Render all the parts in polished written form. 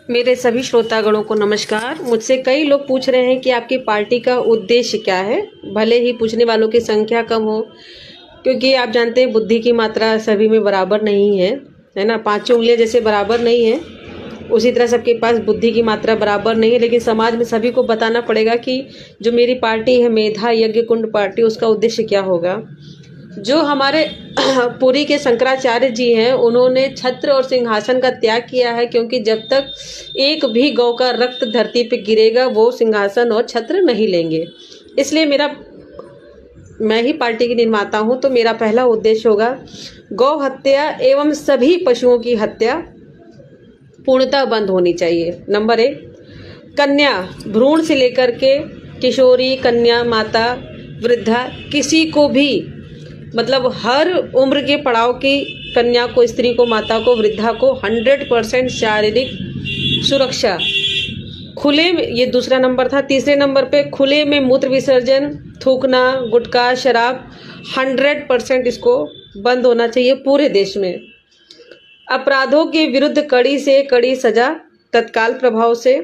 मेरे सभी श्रोतागणों को नमस्कार। मुझसे कई लोग पूछ रहे हैं कि आपकी पार्टी का उद्देश्य क्या है। भले ही पूछने वालों की संख्या कम हो, क्योंकि आप जानते हैं बुद्धि की मात्रा सभी में बराबर नहीं है ना। पांचों उंगलियां जैसे बराबर नहीं है, उसी तरह सबके पास बुद्धि की मात्रा बराबर नहीं है। लेकिन समाज में सभी को बताना पड़ेगा कि जो मेरी पार्टी है मेधा यज्ञ कुंड पार्टी, उसका उद्देश्य क्या होगा। जो हमारे पुरी के शंकराचार्य जी हैं, उन्होंने छत्र और सिंहासन का त्याग किया है, क्योंकि जब तक एक भी गौ का रक्त धरती पे गिरेगा वो सिंहासन और छत्र नहीं लेंगे। इसलिए मैं ही पार्टी की निर्माता हूं, तो मेरा पहला उद्देश्य होगा गौ हत्या एवं सभी पशुओं की हत्या पूर्णतः बंद होनी चाहिए। नंबर 1, कन्या भ्रूण से लेकर के किशोरी, कन्या, माता, वृद्धा, किसी को भी, मतलब हर उम्र के पड़ाव की कन्या को, स्त्री को, माता को, वृद्धा को 100% शारीरिक सुरक्षा। खुले में, ये दूसरा नंबर था। तीसरे नंबर पे खुले में मूत्र विसर्जन, थूकना, गुटखा, शराब 100% इसको बंद होना चाहिए पूरे देश में। अपराधों के विरुद्ध कड़ी से कड़ी सजा तत्काल प्रभाव से।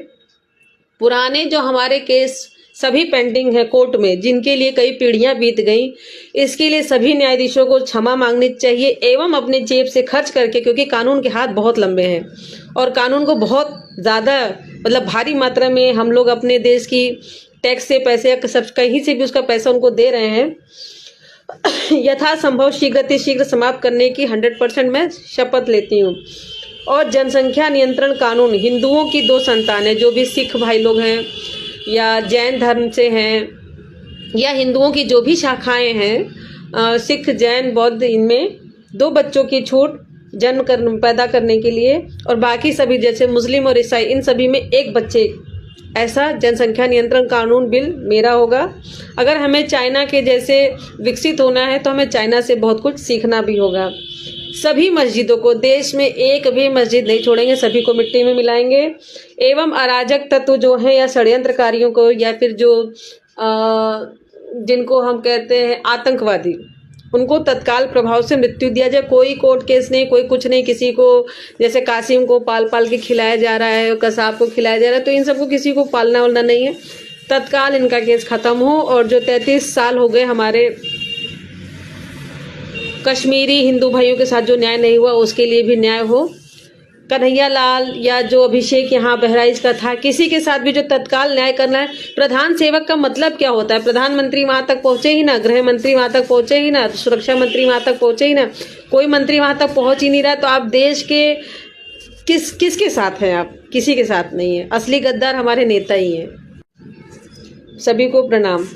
पुराने जो हमारे केस सभी पेंडिंग है कोर्ट में, जिनके लिए कई पीढ़ियां बीत गई, इसके लिए सभी न्यायाधीशों को क्षमा मांगनी चाहिए एवं अपने जेब से खर्च करके, क्योंकि कानून के हाथ बहुत लंबे हैं और कानून को बहुत ज़्यादा, मतलब भारी मात्रा में हम लोग अपने देश की टैक्स से पैसे, सब कहीं से भी उसका पैसा उनको दे रहे हैं। यथासंभव शीघ्र समाप्त करने की 100% मैं शपथ लेती हूँ। और जनसंख्या नियंत्रण कानून, हिंदुओं की 2 संतान है, जो भी सिख भाई लोग हैं या जैन धर्म से हैं या हिंदुओं की जो भी शाखाएं हैं, सिख, जैन, बौद्ध, इनमें 2 बच्चों की छूट पैदा करने के लिए, और बाकी सभी जैसे मुस्लिम और ईसाई, इन सभी में 1 बच्चे, ऐसा जनसंख्या नियंत्रण कानून बिल मेरा होगा। अगर हमें चाइना के जैसे विकसित होना है तो हमें चाइना से बहुत कुछ सीखना भी होगा। सभी मस्जिदों को, देश में एक भी मस्जिद नहीं छोड़ेंगे, सभी को मिट्टी में मिलाएंगे। एवं अराजक तत्व जो हैं या षड्यंत्रकारियों को, या फिर जो जिनको हम कहते हैं आतंकवादी, उनको तत्काल प्रभाव से मृत्यु दिया जाए। कोई कोर्ट केस नहीं, कोई कुछ नहीं। किसी को जैसे कासिम को पाल पाल के खिलाया जा रहा है, कसाब को खिलाया जा रहा है, तो इन सबको किसी को पालना वालना नहीं है। तत्काल इनका केस खत्म हो। और जो 33 साल हो गए हमारे कश्मीरी हिंदू भाइयों के साथ जो न्याय नहीं हुआ, उसके लिए भी न्याय हो। कन्हैया लाल या जो अभिषेक यहाँ बहराइच का था, किसी के साथ भी जो तत्काल न्याय करना है। प्रधान सेवक का मतलब क्या होता है? प्रधानमंत्री वहां तक पहुंचे ही ना, गृह मंत्री वहां तक पहुंचे ही ना, सुरक्षा मंत्री वहां तक पहुंचे ही ना, कोई मंत्री वहां तक पहुंच ही नहीं रहा। तो आप देश के किसके साथ हैं? आप किसी के साथ नहीं है। असली गद्दार हमारे नेता ही हैं। सभी को प्रणाम।